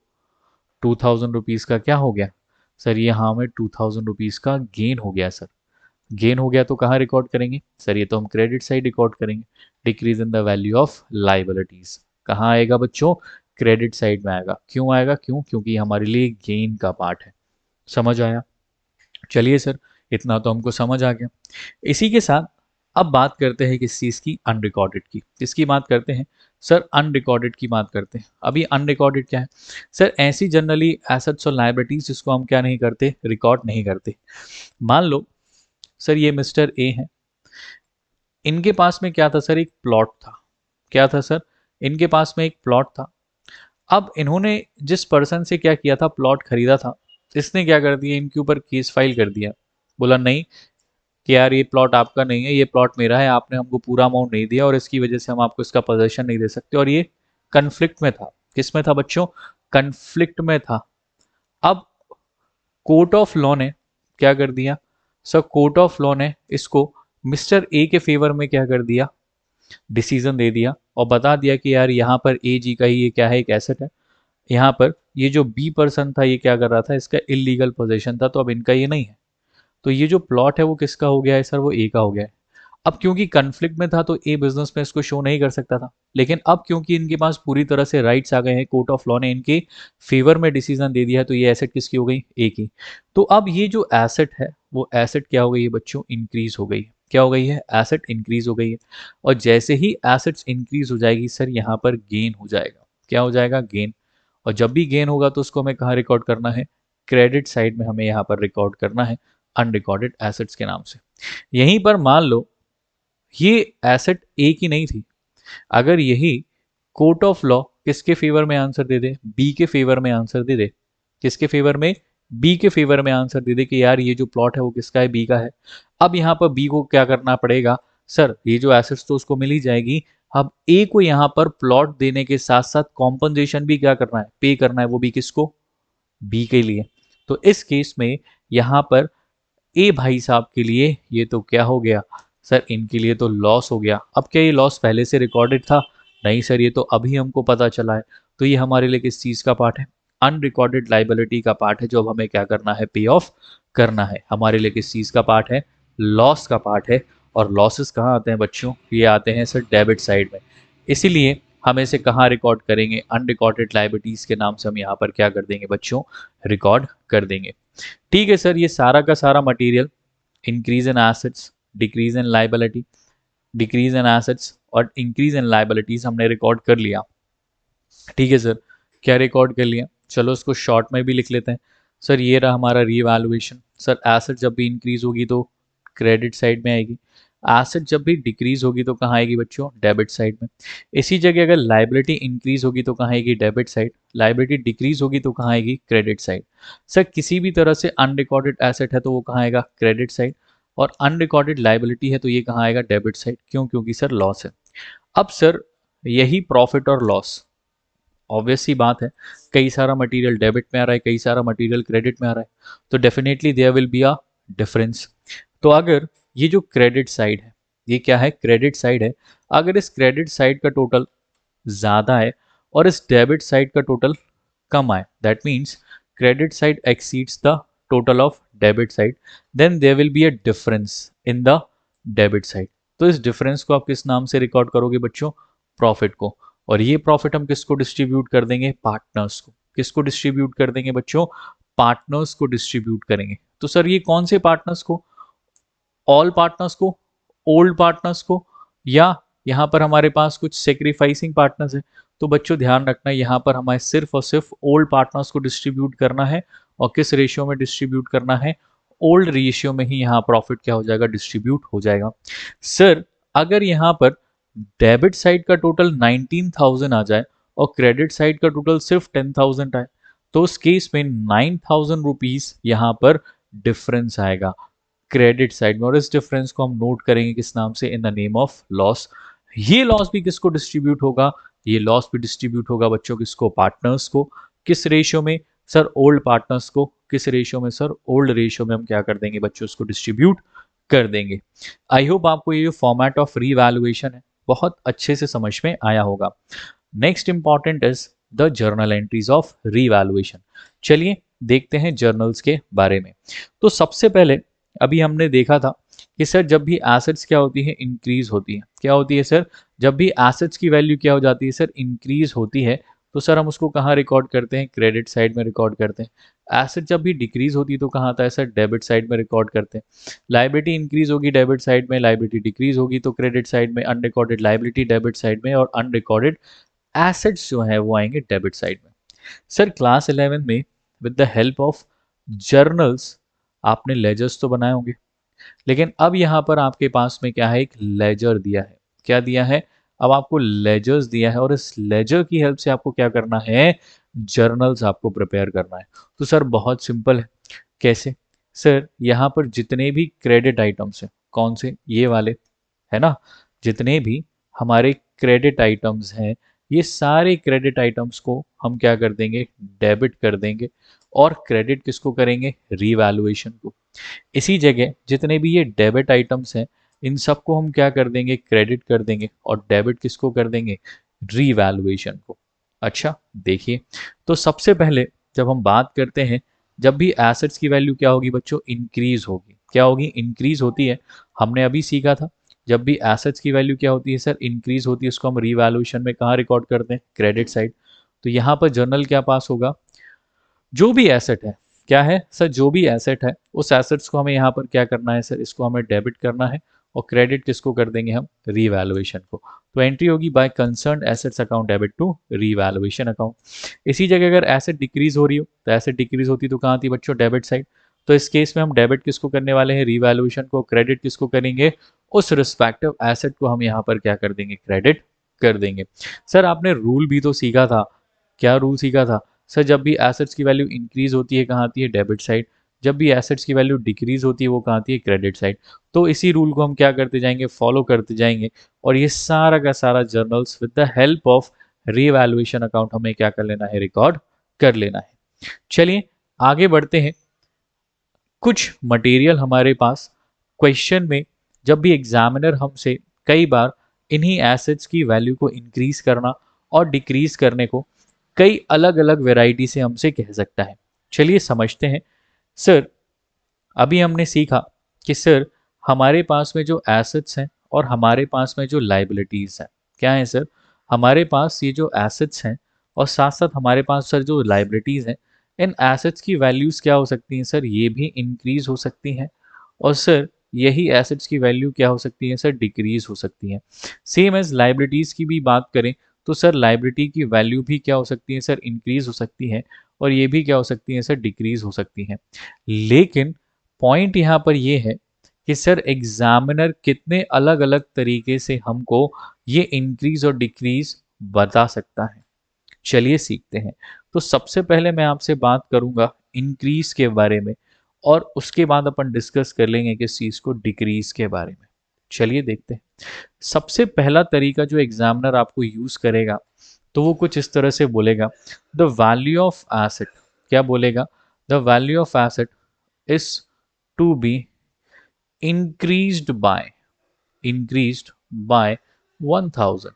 [SPEAKER 1] 2,000 रुपीज का क्या हो गया सर, ये हमें 2,000 रुपीज का गेन हो गया सर। गेन हो गया तो कहाँ रिकॉर्ड करेंगे सर, ये तो हम क्रेडिट साइड रिकॉर्ड करेंगे। Decrease in the value of liabilities कहाँ आएगा बच्चों, क्रेडिट साइड में आएगा। क्यों आएगा, क्यों, क्योंकि हमारे लिए गेन का पार्ट है। समझ आया। चलिए सर, इतना तो हमको समझ आ गया। इसी के साथ अब बात करते हैं किस चीज़ की, अनरिकॉर्डेड की। किसकी बात करते हैं सर, अनरिकॉर्डेड की बात करते हैं। अभी अनरिकॉर्डेड क्या है सर, ऐसी जनरली एसेट्स और लाइबिलिटीज जिसको हम क्या नहीं करते, रिकॉर्ड नहीं करते। मान लो सर ये मिस्टर ए हैं, इनके पास में क्या था सर, एक प्लॉट था। क्या था सर, इनके पास में एक प्लॉट था। अब इन्होंने जिस पर्सन से क्या किया था, प्लॉट खरीदा था, इसने क्या कर दिया, इनके ऊपर केस फाइल कर दिया। बोला नहीं कि यार ये प्लॉट आपका नहीं है, ये प्लॉट मेरा है, आपने हमको पूरा अमाउंट नहीं दिया और इसकी वजह से हम आपको इसका पोजेशन नहीं दे सकते। और ये कन्फ्लिक्ट में था, किस में था बच्चों, कन्फ्लिक्ट में था। अब कोर्ट ऑफ लॉ ने क्या कर दिया सर, कोर्ट ऑफ लॉ ने इसको मिस्टर ए के फेवर में क्या कर दिया, डिसीजन दे दिया और बता दिया कि यार यहाँ पर ए जी का ही ये क्या है, एक एसेट है। यहाँ पर ये जो बी पर्सन था ये क्या कर रहा था, इसका इलीगल पोजीशन था, तो अब इनका ये नहीं है। तो ये जो प्लॉट है वो किसका हो गया है सर, वो ए का हो गया है। अब क्योंकि कन्फ्लिक्ट में था तो ए बिजनेस में इसको शो नहीं कर सकता था, लेकिन अब क्योंकि इनके पास पूरी तरह से राइट्स आ गए हैं, कोर्ट ऑफ लॉ ने इनके फेवर में डिसीजन दे दिया है, तो ये एसेट किसकी हो गई, ए की। तो अब ये जो एसेट है वो एसेट क्या हो गई है बच्चों, इंक्रीज हो गई है। क्या हो गई है, एसेट इंक्रीज हो गई है। और जैसे ही एसेट्स इंक्रीज हो जाएगी सर, यहाँ पर गेन हो जाएगा। क्या हो जाएगा, गेन। और जब भी गेन होगा तो उसको हमें कहाँ रिकॉर्ड करना है, क्रेडिट साइड में हमें यहाँ पर रिकॉर्ड करना है, अनरिकॉर्डेड एसेट्स के नाम से। यहीं पर मान लो ये एसेट ए की नहीं थी, अगर यही कोर्ट ऑफ लॉ किसके फेवर में आंसर दे दे, बी के फेवर में आंसर दे दे, किसके फेवर में, बी के फेवर में आंसर दे दे कि यार ये जो प्लॉट है वो किसका है, बी का है। अब यहाँ पर बी को क्या करना पड़ेगा सर, ये जो एसेट्स तो उसको मिल ही जाएगी। अब ए को यहाँ पर प्लॉट देने के साथ साथ कॉम्पनसेशन भी क्या करना है, पे करना है, वो भी किसको, बी के लिए। तो इस केस में यहाँ पर ए भाई साहब के लिए ये तो क्या हो गया सर, इनके लिए तो लॉस हो गया। अब क्या ये लॉस पहले से रिकॉर्डेड था, नहीं सर, ये तो अभी हमको पता चला है। तो ये हमारे लिए किस चीज़ का पार्ट है, अनरिकॉर्डेड लाइबिलिटी का पार्ट है जो अब हमें क्या करना है, पे ऑफ करना है। हमारे लिए किस चीज़ का पार्ट है, लॉस का पार्ट है। और लॉसेस कहाँ आते हैं बच्चों, ये आते हैं सर डेबिट साइड में। इसीलिए हम इसे कहाँ रिकॉर्ड करेंगे, अनरिकॉर्डेड लाइबिलिटीज के नाम से हम यहाँ पर क्या कर देंगे बच्चों, रिकॉर्ड कर देंगे। ठीक है सर, ये सारा का सारा material increase in assets, decrease in liability, decrease in assets और इंक्रीज इन लाइबिलिटीज हमने रिकॉर्ड कर लिया। ठीक है सर, क्या रिकॉर्ड कर लिया, चलो इसको शॉर्ट में भी लिख लेते हैं। सर ये रहा हमारा रीवैल्यूएशन। सर एसेट जब भी इंक्रीज होगी तो क्रेडिट साइड में आएगी, एसेट जब भी डिक्रीज होगी तो कहाँ आएगी बच्चों, डेबिट साइड में। इसी जगह अगर लाइबिलिटी इंक्रीज होगी तो कहाँ आएगी, डेबिट साइड। लाइबिलिटी डिक्रीज होगी तो कहाँ आएगी, क्रेडिट साइड। सर किसी भी तरह से अनरिकॉर्डेड एसेट है तो वो कहाँ आएगा, क्रेडिट साइड। और अनरिकॉर्डेड लाइबिलिटी है तो ये कहाँ आएगा, डेबिट साइड। क्यों, क्योंकि सर लॉस है। अब सर यही प्रॉफिट और लॉस, ऑब्वियस सी बात है, कई सारा मटेरियल डेबिट में आ रहा है, कई सारा मटेरियल क्रेडिट में आ रहा है, तो definitely there will be a difference. तो अगर ये जो क्रेडिट साइड है, ये क्या है, क्रेडिट साइड है, अगर इस क्रेडिट साइड का टोटल ज़्यादा है और इस डेबिट साइड का टोटल कम आए, that means credit side exceeds the total of debit side, then there will be a difference in the debit side. तो इस डिफरेंस को आप किस नाम से रिकॉर्ड करोगे बच्चों, प्रॉफिट को। और ये प्रॉफिट हम किसको डिस्ट्रीब्यूट कर देंगे, पार्टनर्स को। किसको डिस्ट्रीब्यूट कर देंगे बच्चों, पार्टनर्स को डिस्ट्रीब्यूट करेंगे। तो सर ये कौन से पार्टनर्स को, ऑल पार्टनर्स को, ओल्ड पार्टनर्स को, या यहाँ पर हमारे पास कुछ सेक्रीफाइसिंग पार्टनर्स है। तो बच्चों ध्यान रखना, यहाँ पर हमें सिर्फ और सिर्फ ओल्ड पार्टनर्स को डिस्ट्रीब्यूट करना है। और किस रेशियो में डिस्ट्रीब्यूट करना है, ओल्ड रेशियो में ही यहाँ प्रॉफिट क्या हो जाएगा, डिस्ट्रीब्यूट हो जाएगा। सर अगर यहाँ पर डेबिट साइड का टोटल 19,000 आ जाए और क्रेडिट साइड का टोटल सिर्फ 10,000 आए, तो उस केस में 9,000 रुपीज यहाँ पर डिफरेंस आएगा क्रेडिट साइड में। और इस डिफरेंस को हम नोट करेंगे किस नाम से, in the name of loss. ये लॉस भी किसको डिस्ट्रीब्यूट होगा, ये लॉस भी डिस्ट्रीब्यूट होगा बच्चों किसको, पार्टनर्स को। किस रेशियो में सर, ओल्ड पार्टनर्स को। किस रेशियो में सर, ओल्ड रेशियो में हम क्या कर देंगे बच्चों, उसको डिस्ट्रीब्यूट कर देंगे। आई होप आपको ये जो फॉर्मेट ऑफ रीवैल्यूएशन है बहुत अच्छे से समझ में आया होगा। Next important is the journal entries of revaluation. चलिए देखते हैं जर्नल्स के बारे में। तो सबसे पहले अभी हमने देखा था कि सर जब भी एसेट्स क्या होती है, इंक्रीज होती है। क्या होती है सर, जब भी एसेट्स की वैल्यू क्या हो जाती है सर, इंक्रीज होती है, तो सर हम उसको कहाँ रिकॉर्ड करते हैं, क्रेडिट साइड में रिकॉर्ड करते हैं। एसेट जब भी डिक्रीज होती है तो कहाँ आता है सर, डेबिट साइड में रिकॉर्ड करते हैं। लाइबिलिटी इंक्रीज होगी डेबिट साइड में, लाइबिलिटी डिक्रीज होगी तो क्रेडिट साइड में, अनरिकॉर्डेड लाइबिलिटी डेबिट साइड में, और अनरिकॉर्डेड एसेट्स जो है वो आएंगे डेबिट साइड में। सर क्लास 11 में with the help of journals आपने लेजर्स तो बनाए होंगे, लेकिन अब यहाँ पर आपके पास में क्या है, एक लेजर दिया है। क्या दिया है, अब आपको लेजर्स दिया है और इस लेजर की हेल्प से आपको क्या करना है, जर्नल्स आपको प्रिपेयर करना है। तो सर बहुत सिंपल है, कैसे सर, यहाँ पर जितने भी क्रेडिट आइटम्स हैं, कौन से, ये वाले है ना, जितने भी हमारे क्रेडिट आइटम्स हैं, ये सारे क्रेडिट आइटम्स को हम क्या कर देंगे, डेबिट कर देंगे। और क्रेडिट किसको करेंगे, रीवैल्यूएशन को। इसी जगह जितने भी ये डेबिट आइटम्स हैं, इन सबको हम क्या कर देंगे, क्रेडिट कर देंगे। और डेबिट किसको कर देंगे, रीवैल्यूएशन को। अच्छा देखिए, तो सबसे पहले जब हम बात करते हैं, जब भी एसेट्स की वैल्यू क्या होगी बच्चों, इंक्रीज होगी। क्या होगी, इंक्रीज होती है। हमने अभी सीखा था, जब भी एसेट्स की वैल्यू क्या होती है सर, इंक्रीज होती है, उसको हम रीवैल्यूएशन में कहाँ रिकॉर्ड करते हैं, क्रेडिट साइड। तो यहाँ पर जर्नल क्या पास होगा, जो भी एसेट है, क्या है सर, जो भी एसेट है उस एसेट्स को हमें यहाँ पर क्या करना है सर, इसको हमें डेबिट करना है। और क्रेडिट किसको कर देंगे हम, रीवैल्यूएशन को। तो एंट्री होगी by concern assets account debit to revaluation account. इसी जगह अगर एसेट डिक्रीज हो रही हो, तो एसेट डिक्रीज होती तो कहाँ आती बच्चों, डेबिट साइड। तो इस केस में हम डेबिट किसको करने वाले हैं, रीवैल्यूएशन को। क्रेडिट किसको करेंगे, उस रिस्पेक्टिव एसेट को हम यहाँ पर क्या कर देंगे, क्रेडिट कर देंगे। सर आपने रूल भी तो सीखा था, क्या रूल सीखा था सर, जब भी एसेट्स की वैल्यू इंक्रीज होती है कहाँ आती है, डेबिट साइड। जब भी एसेट्स की वैल्यू डिक्रीज होती है वो कहाँ आती है, क्रेडिट साइड। तो इसी रूल को हम क्या करते जाएंगे, फॉलो करते जाएंगे। और ये सारा का सारा journals with the help of revaluation account हमें क्या कर लेना है, रिकॉर्ड कर लेना है। चलिए आगे बढ़ते हैं। कुछ मटेरियल हमारे पास क्वेश्चन में, जब भी एग्जामिनर हमसे कई बार इन्हीं एसेट्स की वैल्यू को इंक्रीज करना और डिक्रीज करने को कई अलग अलग वेराइटी से हमसे कह सकता है। चलिए समझते हैं। सर अभी हमने सीखा कि सर हमारे पास में जो एसेट्स हैं और हमारे पास में जो लाइबिलिटीज हैं, क्या है सर, हमारे पास ये जो एसेट्स हैं और साथ साथ हमारे पास सर जो लाइबिलिटीज हैं, इन एसेट्स की वैल्यूज क्या हो सकती हैं सर, ये भी इंक्रीज हो सकती हैं। और सर यही एसेट्स की वैल्यू क्या हो सकती है सर, डिक्रीज हो सकती है। सेम एज लाइबिलिटीज की भी बात करें तो सर लाइबिलिटी की वैल्यू भी क्या हो सकती है सर, इंक्रीज हो सकती है, और ये भी क्या हो सकती है सर, डिक्रीज हो सकती है। लेकिन पॉइंट यहाँ पर ये है कि सर एग्जामिनर कितने अलग अलग तरीके से हमको ये इंक्रीज और डिक्रीज बता सकता है। चलिए सीखते हैं। तो सबसे पहले मैं आपसे बात करूंगा इंक्रीज के बारे में, और उसके बाद अपन डिस्कस कर लेंगे किस चीज को, डिक्रीज के बारे में। चलिए देखते हैं। सबसे पहला तरीका जो एग्जामिनर आपको यूज करेगा तो वो कुछ इस तरह से बोलेगा, द वैल्यू ऑफ एसेट, क्या बोलेगा, the value of asset is to be increased by, increased by 1000।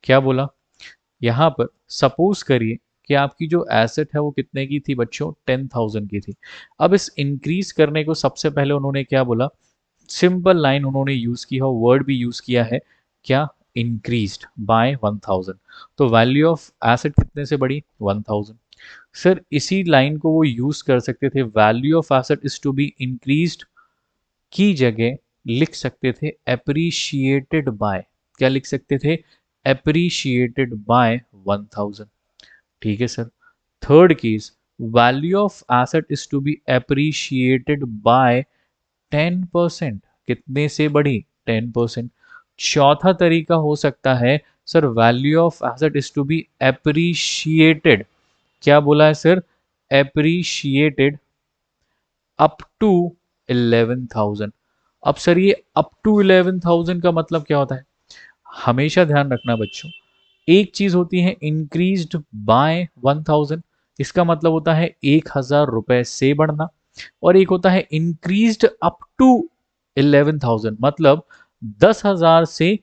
[SPEAKER 1] क्या बोला, यहाँ पर सपोज करिए कि आपकी जो एसेट है वो कितने की थी बच्चों, 10,000 की थी। अब इस इंक्रीज करने को सबसे पहले उन्होंने क्या बोला, सिंपल लाइन उन्होंने यूज की है, वर्ड भी यूज किया है, क्या, इंक्रीज्ड बाय 1000। तो वैल्यू ऑफ एसेट कितने से बढ़ी, 1000। सर इसी लाइन को वो यूज कर सकते थे, value of asset is to be increased की जगह लिख सकते थे एप्रिशिएटेड बाय, क्या लिख सकते थे, एप्रिशिएटेड बाय 1000। ठीक है sir. Third case, value of asset is to be appreciated by 10%, कितने से बढ़ी, 10%। चौथा तरीका हो सकता है sir, value of asset is to be appreciated, क्या बोला है सर, एप्रिशिएटेड अप टू 11,000। अब सर ये अप टू 11,000 का मतलब क्या होता है, हमेशा ध्यान रखना बच्चों, एक चीज होती है इंक्रीज्ड बाय 1000, इसका मतलब होता है 1,000 रुपए से बढ़ना, और एक होता है इंक्रीज्ड अप टू 11,000, मतलब 10,000 से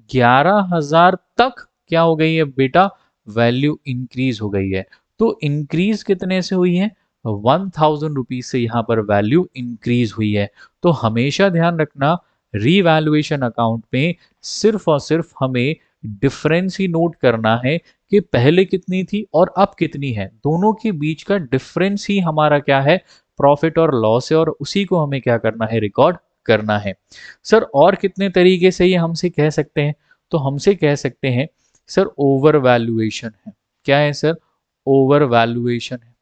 [SPEAKER 1] 11,000 तक क्या हो गई है बेटा, वैल्यू इंक्रीज हो गई है। तो इंक्रीज कितने से हुई है, 1,000 रुपीज से यहाँ पर वैल्यू इंक्रीज हुई है। तो हमेशा ध्यान रखना, रीवैल्यूएशन अकाउंट में सिर्फ और सिर्फ हमें डिफरेंस ही नोट करना है कि पहले कितनी थी और अब कितनी है, दोनों के बीच का डिफरेंस ही हमारा क्या है, प्रॉफिट और लॉस है, और उसी को हमें क्या करना है, रिकॉर्ड करना है। सर और कितने तरीके से ये हमसे कह सकते हैं, तो हमसे कह सकते हैं सर ओवर वैल्यूएशन है, क्या है सर, ओवर वैल्यूएशन है।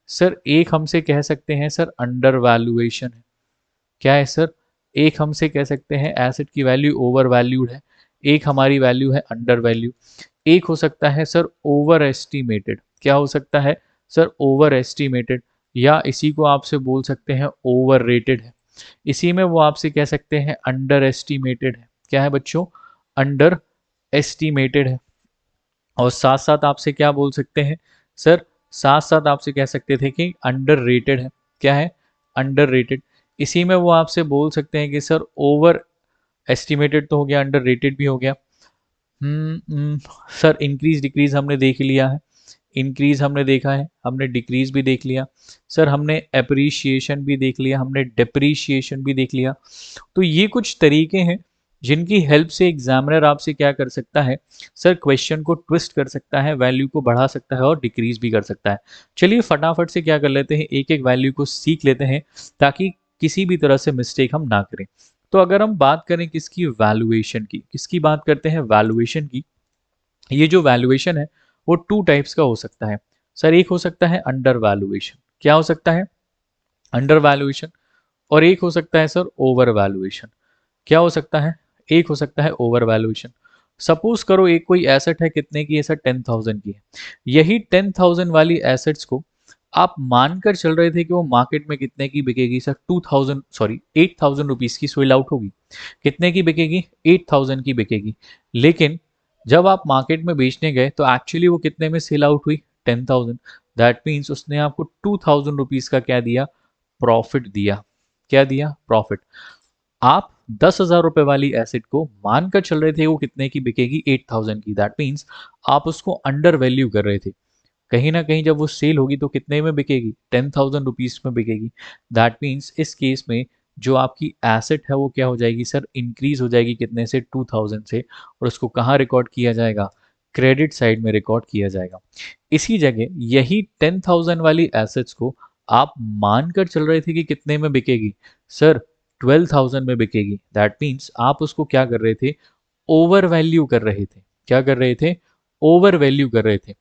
[SPEAKER 1] सर एक हमसे कह सकते हैं सर अंडर वैल्यूएशन है, क्या है सर, एक हमसे कह सकते हैं एसेट की वैल्यू ओवर वैल्यूड है, एक हमारी वैल्यू है अंडर वैल्यू। एक हो सकता है सर ओवर एस्टिमेटेड, क्या हो सकता है सर, ओवर एस्टिमेटेड, या इसी को आपसे बोल सकते हैं ओवर रेटेड है। इसी में वो आपसे कह सकते हैं अंडर एस्टिमेटेड है, क्या है बच्चों, अंडर एस्टिमेटेड है। और साथ साथ आपसे क्या बोल सकते हैं सर, साथ साथ आपसे कह सकते थे कि अंडर रेटेड है, क्या है, अंडर रेटेड। इसी में वो आपसे बोल सकते हैं कि सर ओवर एस्टिमेटेड तो हो गया, अंडर रेटेड भी हो गया। सर इंक्रीज डिक्रीज हमने देख लिया है, इंक्रीज हमने देखा है, हमने डिक्रीज भी देख लिया, सर हमने एप्रिशिएशन भी देख लिया, हमने डिप्रिशिएशन भी देख लिया। तो ये कुछ तरीके हैं जिनकी हेल्प से एग्जामिनर आपसे क्या कर सकता है सर, क्वेश्चन को ट्विस्ट कर सकता है, वैल्यू को बढ़ा सकता है और डिक्रीज भी कर सकता है। चलिए फटाफट से क्या कर लेते हैं, एक एक वैल्यू को सीख लेते हैं ताकि किसी भी तरह से मिस्टेक हम ना करें। तो अगर हम बात करें किसकी, वैल्यूएशन की, किसकी बात करते हैं, वैल्यूएशन की। ये जो वैल्यूएशन है वो टू टाइप्स का हो सकता है सर, एक हो सकता है अंडर वैल्यूएशन, क्या हो सकता है, अंडर वैल्यूएशन। और एक हो सकता है सर ओवर वैल्यूएशन, क्या हो सकता है, एक हो सकता है ओवर वैल्यूएशन। सपोज करो एक कोई एसेट है, कितने की है सर, 10,000 की है। यही 10,000 वाली एसेट्स को आप मानकर चल रहे थे कि वो मार्केट में कितने की बिकेगी सर, 2,000 सॉरी 8,000 रुपीज की सेल आउट होगी, कितने की बिकेगी, 8,000 की बिकेगी। लेकिन जब आप मार्केट में बेचने गए तो एक्चुअली वो कितने में सेल आउट हुई, 10,000। दैट मीन्स उसने आपको 2,000 रुपीज का क्या दिया, प्रॉफिट दिया, क्या दिया, प्रॉफिट। आप 10,000 रुपए वाली एसेट को मानकर चल रहे थे वो कितने की बिकेगी, 8,000 की। दैट मीन्स आप उसको अंडर वैल्यू कर रहे थे। कहीं ना कहीं जब वो सेल होगी तो कितने में बिकेगी, 10,000 रुपीज में बिकेगी। दैट मीन्स इस केस में जो आपकी एसेट है वो क्या हो जाएगी सर, इंक्रीज हो जाएगी कितने से, 2,000 से। और उसको कहाँ रिकॉर्ड किया जाएगा, क्रेडिट साइड में रिकॉर्ड किया जाएगा। इसी जगह यही 10,000 वाली एसेट्स को आप मानकर चल रहे थे कि कितने में बिकेगी सर, 12,000 में बिकेगी। दैट मीन्स आप उसको क्या कर रहे थे, ओवर वैल्यू कर रहे थे। क्या कर रहे थे, ओवर वैल्यू कर रहे थे।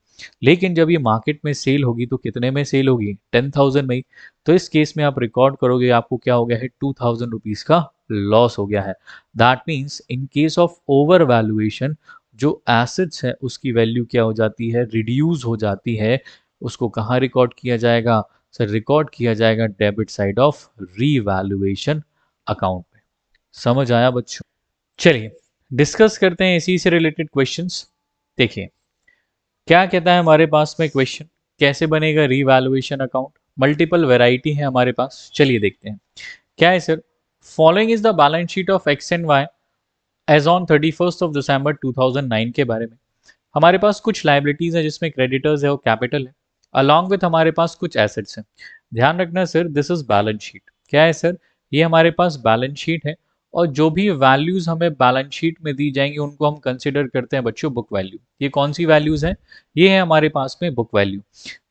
[SPEAKER 1] लेकिन जब ये मार्केट में सेल होगी तो कितने में सेल होगी, 10,000 में ही। तो इस केस में आप रिकॉर्ड करोगे आपको क्या हो गया है, 2,000 रुपीज का लॉस हो गया है। That means in case of over valuation जो एसेट्स है उसकी वैल्यू क्या हो जाती है, रिड्यूस हो जाती है। उसको कहाँ रिकॉर्ड किया जाएगा सर, रिकॉर्ड किया जाएगा debit side of revaluation account में। समझ आया बच्चों। चलिए डिस्कस करते हैं इसी से रिलेटेड क्वेश्चंस। देखिए क्या कहता है हमारे पास में क्वेश्चन, कैसे बनेगा रीवैल्यूएशन अकाउंट। मल्टीपल वैरायटी है हमारे पास, चलिए देखते हैं क्या है sir. Following is the balance sheet of X and Y as on 31 December 2009 के बारे में। हमारे पास कुछ लाइबिलिटीज है जिसमें क्रेडिटर्स है और कैपिटल है, अलॉन्ग विथ हमारे पास कुछ एसेट्स हैं। ध्यान रखना sir this is balance sheet. क्या है सर, ये हमारे पास बैलेंस शीट है और जो भी वैल्यूज हमें बैलेंस शीट में दी जाएंगी उनको हम कंसिडर करते हैं बच्चों बुक वैल्यू। ये कौन सी वैल्यूज हैं, ये है हमारे पास में बुक वैल्यू।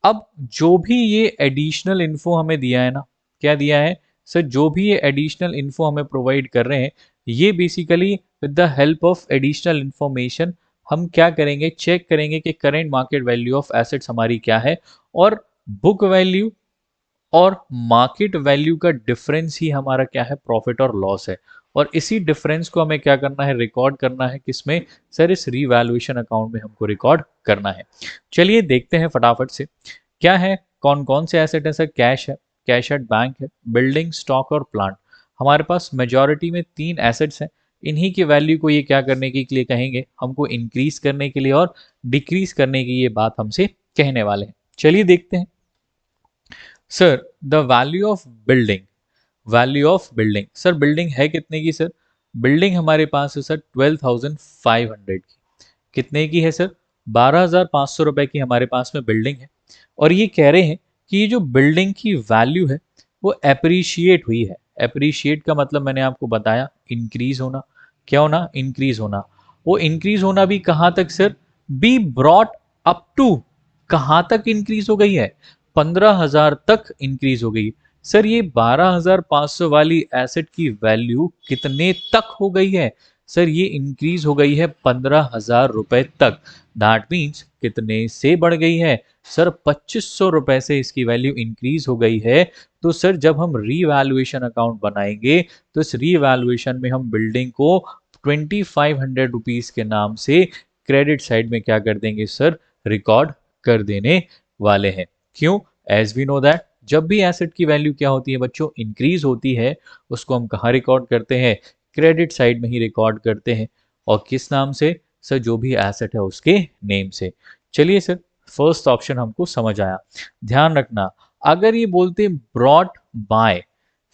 [SPEAKER 1] अब जो भी ये एडिशनल इन्फो हमें दिया है ना, क्या दिया है सर, जो भी ये एडिशनल इन्फो हमें प्रोवाइड कर रहे हैं, ये basically with the help of additional information हम क्या करेंगे, चेक करेंगे कि current market value of assets हमारी क्या है, और बुक वैल्यू और मार्केट वैल्यू का डिफरेंस ही हमारा क्या है, प्रॉफिट और लॉस है। और इसी डिफरेंस को हमें क्या करना है, रिकॉर्ड करना है किसमें सर, इस रीवैल्यूएशन अकाउंट में हमको रिकॉर्ड करना है। चलिए देखते हैं फटाफट से क्या है, कौन कौन से एसेट है सर। कैश है, कैश एट बैंक है, बिल्डिंग, स्टॉक और प्लांट। हमारे पास मेजॉरिटी में 3 एसेट्स हैं। इन्हीं की वैल्यू को ये क्या करने के लिए कहेंगे, हमको इंक्रीज करने के लिए और डिक्रीज करने की ये बात हमसे कहने वाले हैं। चलिए देखते हैं sir the value of building. Value of building sir, building है कितने की सर, बिल्डिंग हमारे पास है सर 12,500 की। कितने की है सर, 12,500 रुपए की हमारे पास में बिल्डिंग है। और ये कह रहे हैं कि ये जो बिल्डिंग की वैल्यू है वो अप्रिशिएट हुई है। अप्रिशिएट का मतलब मैंने आपको बताया, इंक्रीज होना। क्या होना, इंक्रीज होना। वो इंक्रीज होना भी कहाँ तक sir, be brought up to, कहाँ तक इंक्रीज हो गई है, 15,000 तक इंक्रीज हो गई। सर ये 12,500 वाली एसेट की वैल्यू कितने तक हो गई है सर, ये इंक्रीज हो गई है 15,000 रुपए तक। दैट मीन्स कितने से बढ़ गई है सर, 2,500 रुपए से इसकी वैल्यू इंक्रीज हो गई है। तो सर जब हम रीवैल्यूएशन अकाउंट बनाएंगे तो इस रीवैल्यूएशन में हम बिल्डिंग को 2,500 रुपीज के नाम से क्रेडिट साइड में क्या कर देंगे सर, रिकॉर्ड कर देने वाले हैं। क्यों, एज वी नो दैट जब भी एसेट की वैल्यू क्या होती है बच्चों, इंक्रीज होती है, उसको हम कहाँ रिकॉर्ड करते हैं, क्रेडिट साइड में ही रिकॉर्ड करते हैं। और किस नाम से सर, जो भी एसेट है उसके नेम से। चलिए सर फर्स्ट ऑप्शन हमको समझ आया। ध्यान रखना अगर ये बोलते ब्रॉट बाय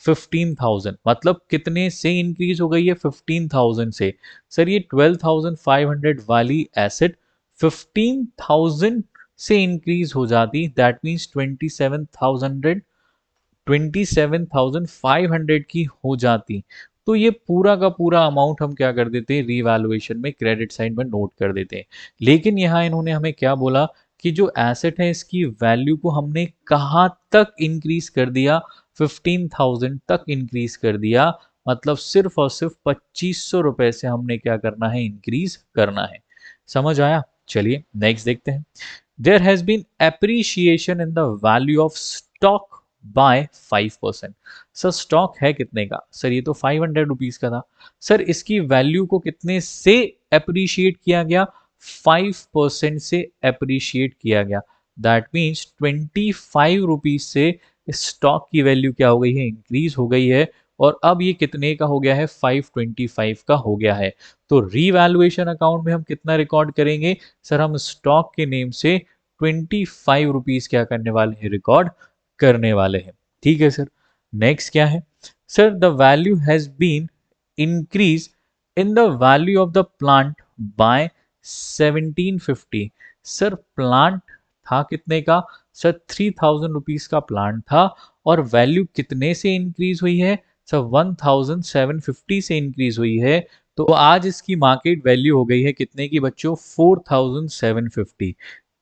[SPEAKER 1] 15,000 मतलब कितने से इंक्रीज हो गई है, 15,000 से। सर ये 12,500 वाली एसेट 15,000 से इंक्रीज हो जाती, दैट मीन्स 27,500 की हो जाती। तो ये पूरा का पूरा अमाउंट हम क्या कर देते हैं, रीवैल्यूएशन में क्रेडिट साइड में नोट कर देते हैं। लेकिन यहाँ इन्होंने हमें क्या बोला कि जो एसेट है इसकी वैल्यू को हमने कहाँ तक इंक्रीज कर दिया, 15,000 तक इंक्रीज कर दिया। मतलब सिर्फ और सिर्फ 2,500 रुपए से हमने क्या करना है, इंक्रीज करना है। समझ आया। चलिए नेक्स्ट देखते हैं। There has been appreciation in the value of stock by 5%। Sir stock है कितने का सर, ये तो 500 रुपीज का था। सर इसकी वैल्यू को कितने से अप्रिशिएट किया गया, 5% से अप्रिशिएट किया गया। दैट मीन्स 25 रुपीज से स्टॉक की वैल्यू क्या हो गई है, इंक्रीज हो गई है। और अब ये कितने का हो गया है, 525 का हो गया है। तो रीवैल्यूएशन अकाउंट में हम कितना रिकॉर्ड करेंगे सर, हम स्टॉक के नेम से 25 रुपीज क्या करने वाले हैं, रिकॉर्ड करने वाले हैं। ठीक है सर। नेक्स्ट क्या है sir, the value has been increase in the value of the plant by 1750। Sir plant था कितने का सर, 3000 रुपीज का प्लांट था और वैल्यू कितने से इंक्रीज हुई है सर, 1750 से इंक्रीज हुई है। तो आज इसकी मार्केट वैल्यू हो गई है कितने की बच्चों, 4750।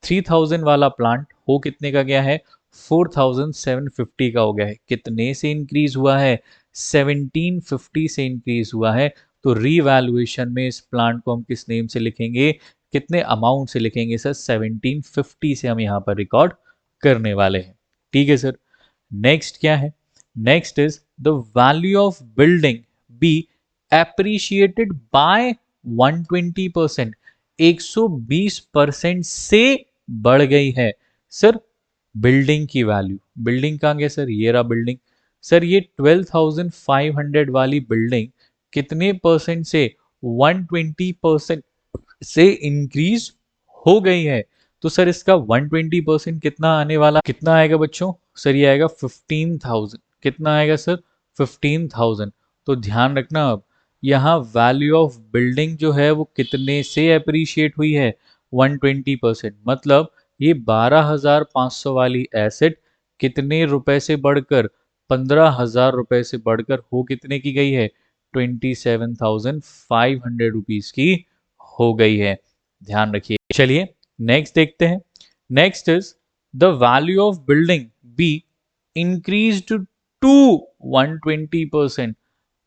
[SPEAKER 1] 3000 वाला प्लांट हो कितने का गया है, 4750 का हो गया है। कितने से इंक्रीज हुआ है, 1750 से इंक्रीज हुआ है। तो रीवैल्यूएशन में इस प्लांट को हम किस नेम से लिखेंगे, कितने अमाउंट से लिखेंगे सर, 1750 से हम यहाँ पर रिकॉर्ड करने वाले हैं। ठीक है सर। नेक्स्ट क्या है, next is the value of building be appreciated by 120%, 120% से बढ़ गई है। सर बिल्डिंग की वैल्यू, बिल्डिंग कहाँ गया सर, ये रहा बिल्डिंग। सर ये 12,500 वाली बिल्डिंग कितने परसेंट से, 120% से इंक्रीज हो गई है। तो सर इसका 120% कितना आने वाला, कितना आएगा बच्चों, सर ये आएगा 15,000। कितना आएगा सर, 15,000। तो ध्यान रखना, अब यहाँ वैल्यू ऑफ बिल्डिंग जो है वो कितने से अप्रिशिएट हुई है, 120%। मतलब ये 12,500 वाली एसेट कितने रुपए से बढ़कर, 15,000 रुपए से बढ़कर हो कितने की गई है, 27,500 रुपीज की हो गई है। ध्यान रखिए। चलिए नेक्स्ट देखते हैं। Next is the value of building be increase to 120%।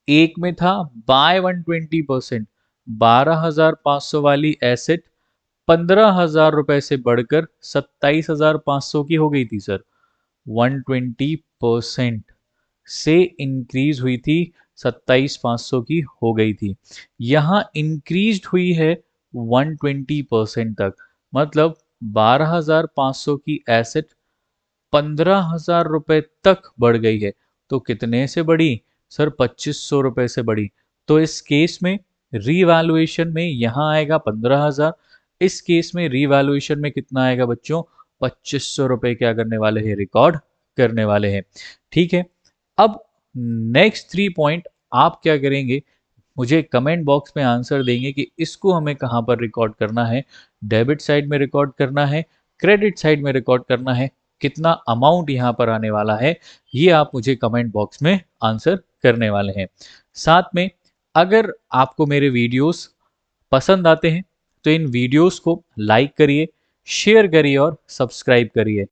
[SPEAKER 1] एक में था बाय 120%, 12,500 वाली एसेट 15,000 रुपए से बढ़कर 27,500 की हो गई थी सर। 120% से इंक्रीज हुई थी, 27,500 की हो गई थी। यहाँ इंक्रीज हुई है 120% तक, मतलब 12,500 की एसेट 15,000 रुपए तक बढ़ गई है। तो कितने से बढ़ी सर, 2500 रुपए से बढ़ी। तो इस केस में रीवैल्यूएशन में यहाँ आएगा 15,000, इस केस में रीवैल्यूएशन में कितना आएगा बच्चों, 2500 रुपए क्या करने वाले हैं, रिकॉर्ड करने वाले हैं। ठीक है। अब नेक्स्ट 3 पॉइंट आप क्या करेंगे, मुझे कमेंट बॉक्स में आंसर देंगे कि इसको हमें कहां पर रिकॉर्ड करना है, डेबिट साइड में रिकॉर्ड करना है, क्रेडिट साइड में रिकॉर्ड करना है, कितना अमाउंट यहां पर आने वाला है, ये आप मुझे कमेंट बॉक्स में आंसर करने वाले हैं। साथ में अगर आपको मेरे वीडियोस पसंद आते हैं तो इन वीडियोस को लाइक करिए, शेयर करिए और सब्सक्राइब करिए।